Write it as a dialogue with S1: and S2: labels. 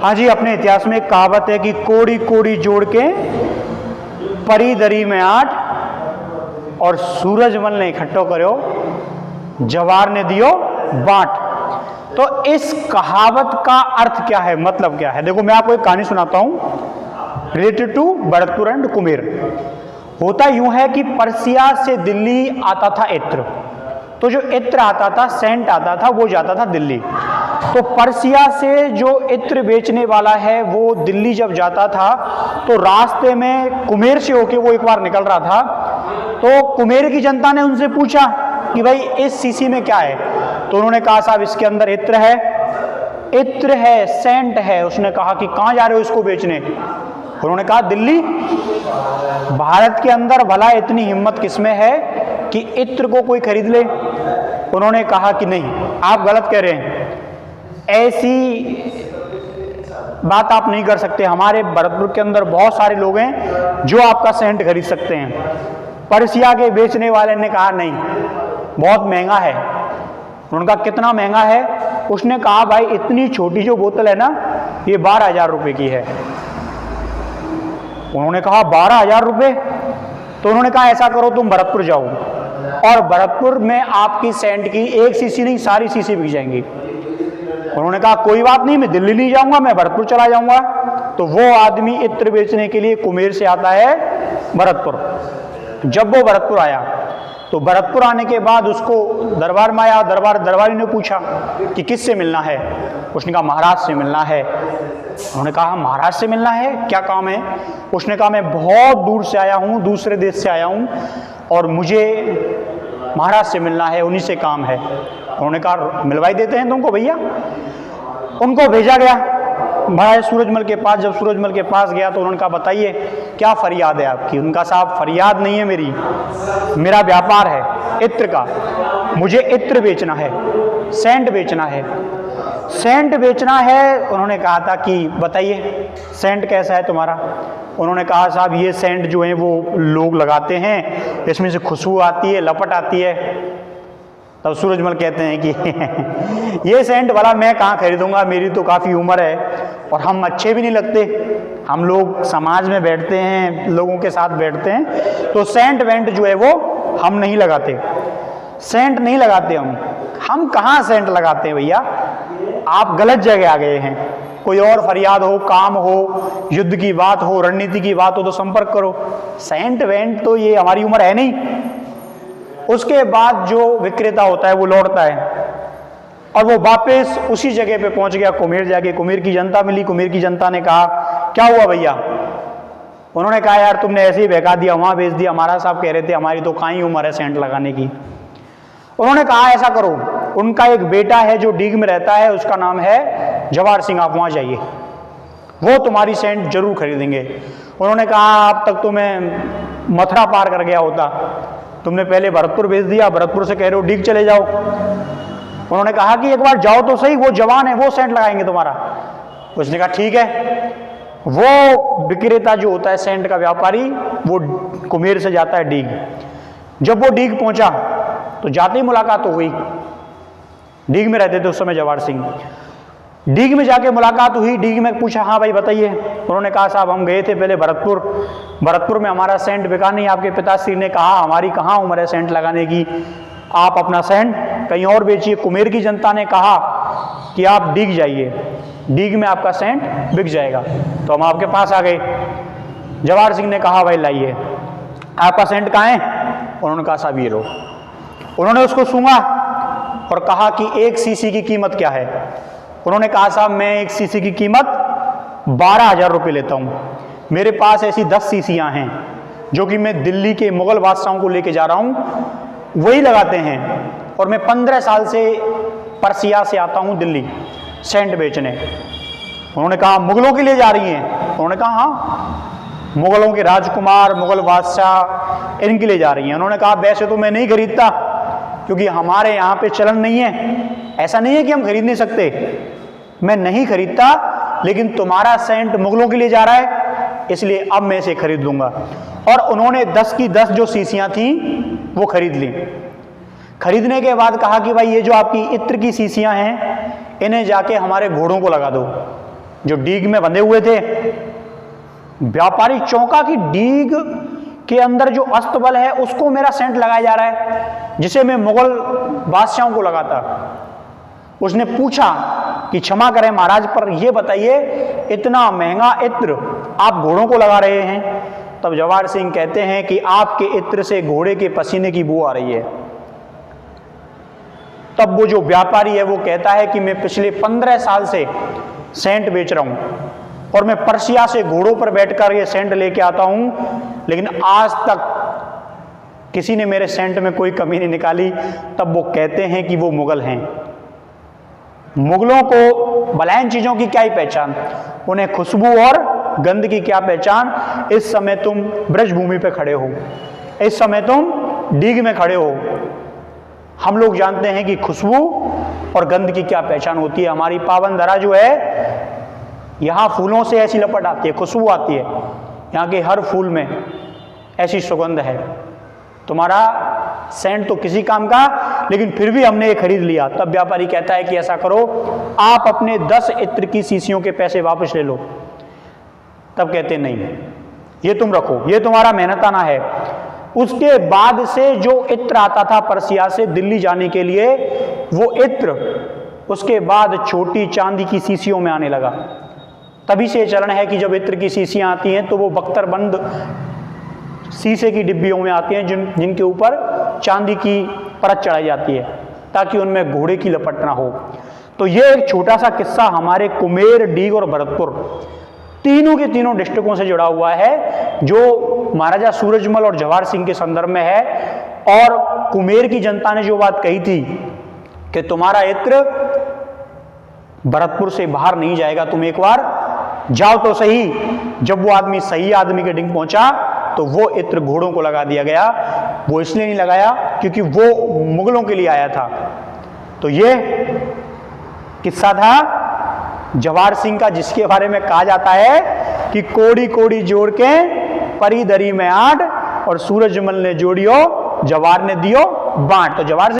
S1: हाँ जी, अपने इतिहास में एक कहावत है कि कोड़ी कोड़ी जोड़ के परी दरी में आठ और सूरजमल ने इकट्ठो करो जवार ने दियो बांट। तो इस कहावत का अर्थ क्या है, मतलब क्या है? देखो मैं आपको एक कहानी सुनाता हूं related to Bharatpur and Kumer. होता यूं है कि पर्सिया से दिल्ली आता था इत्र, तो जो इत्र आता था, सेंट आता था, वो जाता था दिल्ली। तो पर्सिया से जो इत्र बेचने वाला है वो दिल्ली जब जाता था तो रास्ते में कुमेर से होके वो एक बार निकल रहा था। तो कुमेर की जनता ने उनसे पूछा कि भाई इस शीशी में क्या है? तो उन्होंने कहा साहब इसके अंदर इत्र है, इत्र है, सेंट है। उसने कहा कि कहाँ जा रहे हो इसको बेचने? उन्होंने कहा दिल्ली। भारत के अंदर भला इतनी हिम्मत किसमें है कि इत्र को कोई खरीद ले? उन्होंने कहा कि नहीं, आप गलत कह रहे हैं, ऐसी बात आप नहीं कर सकते। हमारे भरतपुर के अंदर बहुत सारे लोग हैं जो आपका सेंट खरीद सकते हैं। पर्सिया के बेचने वाले ने कहा नहीं, बहुत महंगा है। उन्होंने कहा कितना महंगा है? उसने कहा भाई इतनी छोटी जो बोतल है ना, ये 12,000 रुपये की है। उन्होंने कहा 12,000 रुपये? तो उन्होंने कहा ऐसा करो तुम भरतपुर जाओ और भरतपुर में आपकी सेंट की एक शीशी नहीं सारी शीशी बिक जाएंगी। उन्होंने कहा कोई बात नहीं, मैं दिल्ली नहीं जाऊंगा, मैं भरतपुर चला जाऊंगा। तो वो आदमी इत्र बेचने के लिए कुमेर से आता है भरतपुर। जब वो भरतपुर आया तो भरतपुर आने के बाद उसको दरबार में आया, दरबारी ने पूछा कि किससे मिलना है? उसने कहा महाराज से मिलना है। उन्होंने कहा महाराज से मिलना है, क्या काम है? उसने कहा मैं बहुत दूर से आया हूँ, दूसरे देश से आया हूँ और मुझे महाराज से मिलना है, उन्हीं से काम है। उन्होंने कहा मिलवाई देते हैं तुमको भैया। उनको भेजा गया महाराज सूरजमल के पास। जब सूरजमल के पास गया तो उन्होंने कहा बताइए क्या फरियाद है आपकी? उनका साहब फरियाद नहीं है मेरी, मेरा व्यापार है इत्र का, मुझे इत्र बेचना है, सेंट बेचना है, सेंट बेचना है। उन्होंने कहा था कि बताइए सेंट कैसा है तुम्हारा? उन्होंने कहा साहब ये सेंट जो है वो लोग लगाते हैं, इसमें से खुशबू आती है, लपट आती है। तब सूरजमल कहते हैं कि ये सेंट वाला मैं कहाँ खरीदूंगा, मेरी तो काफ़ी उम्र है और हम अच्छे भी नहीं लगते, हम लोग समाज में बैठते हैं, लोगों के साथ बैठते हैं, तो सेंट वेंट जो है वो हम नहीं लगाते, सेंट नहीं लगाते। हम कहाँ सेंट लगाते हैं भैया? आप गलत जगह आ गए हैं। कोई और फरियाद हो, काम हो, युद्ध की बात हो, रणनीति की बात हो तो संपर्क करो। सेंट वेंट तो ये हमारी उम्र है नहीं। उसके बाद जो विक्रेता होता है वो लौटता है और वो वापस उसी जगह पे पहुंच गया कुमेर। जाके कुमेर की जनता मिली। कुमेर की जनता ने कहा क्या हुआ भैया? उन्होंने कहा यार तुमने ऐसे ही बहका दिया, वहां भेज दिया, महाराज साहब कह रहे थे हमारी तो कहाँ ही उम्र है सेंट लगाने की। उन्होंने कहा ऐसा करो, उनका एक बेटा है जो डीग में रहता है, उसका नाम है जवार सिंह, आप वहां जाइए, वो तुम्हारी सेंट जरूर खरीदेंगे। उन्होंने कहा अब तक तो मैं मथुरा पार कर गया होता, तुमने पहले भरतपुर भेज दिया, भरतपुर से कह रहे हो डीग चले जाओ। उन्होंने कहा कि एक बार जाओ तो सही, वो जवान है, वो सेंट लगाएंगे तुम्हारा। उसने कहा ठीक है। वो विक्रेता जो होता है सेंट का व्यापारी, वो कुमेर से जाता है डीग। जब वो डीग पहुंचा तो जाते ही मुलाकात हो गई। डीग में रहते थे उस समय जवार सिंह। डीग में जाके मुलाकात हुई। डीग में पूछा हाँ भाई बताइए। उन्होंने कहा साहब हम गए थे पहले भरतपुर, भरतपुर में हमारा सेंट बिका नहीं, आपके पिताश्री ने कहा हमारी कहाँ उम्र है सेंट लगाने की, आप अपना सेंट कहीं और बेचिए। कुमेर की जनता ने कहा कि आप डीग जाइए, डीग में आपका सेंट बिक जाएगा। तो हम आपके पास आ गए। जवार सिंह ने कहा भाई लाइए, आपका सेंट कहाँ है? उन्होंने कहा साहब ये लो। उन्होंने उसको सूंघा और कहा कि एक शीशी की कीमत क्या है? उन्होंने कहा साहब मैं एक शीशी की कीमत 12,000 रुपये लेता हूँ, मेरे पास ऐसी 10 शीशियाँ हैं जो कि मैं दिल्ली के मुगल बादशाहों को लेके जा रहा हूँ, वही लगाते हैं, और मैं 15 साल से पर्सिया से आता हूँ दिल्ली सेंट बेचने। उन्होंने कहा मुगलों के लिए जा रही हैं? उन्होंने कहा हाँ, मुगलों के राजकुमार, मुगल बादशाह, इनके लिए जा रही हैं। उन्होंने कहा वैसे तो मैं नहीं खरीदता क्योंकि हमारे यहाँ पे चलन नहीं है, ऐसा नहीं है कि हम खरीद नहीं सकते, मैं नहीं खरीदता, लेकिन तुम्हारा सेंट मुगलों के लिए जा रहा है इसलिए अब मैं इसे खरीद लूंगा। और उन्होंने 10 की 10 जो शीशियां थी वो खरीद ली। खरीदने के बाद कहा कि भाई ये जो आपकी इत्र की शीशियां हैं इन्हें जाके हमारे घोड़ों को लगा दो। जो डीग में बंधे हुए थे। व्यापारी चौंका कि डीग के अंदर जो अस्तबल है उसको मेरा सेंट लगाया जा रहा है, जिसे मैं मुगल बादशाहों को लगाता। उसने पूछा कि क्षमा करें महाराज, पर यह बताइए इतना महंगा इत्र आप घोड़ों को लगा रहे हैं। तब जवाहर सिंह कहते हैं कि आपके इत्र से घोड़े के पसीने की बू आ रही है। तब वो जो व्यापारी है वो कहता है कि मैं पिछले 15 साल से सेंट बेच रहा हूं और मैं पर्सिया से घोड़ों पर बैठकर ये सेंट लेके आता हूं, लेकिन आज तक किसी ने मेरे सेंट में कोई कमी नहीं निकाली। तब वो कहते हैं कि वो मुगल हैं। मुगलों को भलाइन चीजों की क्या ही पहचान, उन्हें खुशबू और गंध की क्या पहचान। इस समय तुम ब्रजभूमि पे खड़े हो, इस समय तुम डीग में खड़े हो। हम लोग जानते हैं कि खुशबू और गंध की क्या पहचान होती है। हमारी पावन धरा जो है, यहाँ फूलों से ऐसी लपट आती है, खुशबू आती है, यहाँ के हर फूल में ऐसी सुगंध है। तुम्हारा सेंट तो किसी काम का, लेकिन फिर भी हमने ये खरीद लिया। तब व्यापारी कहता है कि ऐसा करो, आप अपने 10 इत्र की शीशियों के पैसे वापस ले लो। तब कहते नहीं, ये तुम रखो, ये तुम्हारा मेहनताना है। उसके बाद से जो इत्र आता था पर्सिया से दिल्ली जाने के लिए, वो इत्र उसके बाद छोटी चांदी की शीशियों में आने लगा। तभी से चलन है कि जब इत्र की शीशियां आती हैं तो वो बख्तरबंद शीशे की डिब्बियों में आती हैं, जिनके ऊपर चांदी की परत चढ़ाई जाती है ताकि उनमें घोड़े की लपट ना हो। तो ये एक छोटा सा किस्सा हमारे कुमेर, डीग और भरतपुर तीनों के तीनों डिस्ट्रिक्टों से जुड़ा हुआ है, जो महाराजा सूरजमल और जवाहर सिंह के संदर्भ में है। और कुमेर की जनता ने जो बात कही थी कि तुम्हारा इत्र भरतपुर से बाहर नहीं जाएगा, तुम एक बार जाओ तो सही। जब वो आदमी सही आदमी के डिंग पहुंचा तो वो इत्र घोड़ों को लगा दिया गया। वो इसलिए नहीं लगाया क्योंकि वो मुगलों के लिए आया था। तो ये किस्सा था जवाहर सिंह का, जिसके बारे में कहा जाता है कि कोड़ी कोड़ी जोड़ के परी दरी में आट, और सूरजमल ने जोड़ियो जवाहर ने दियो बांट। तो जवाहर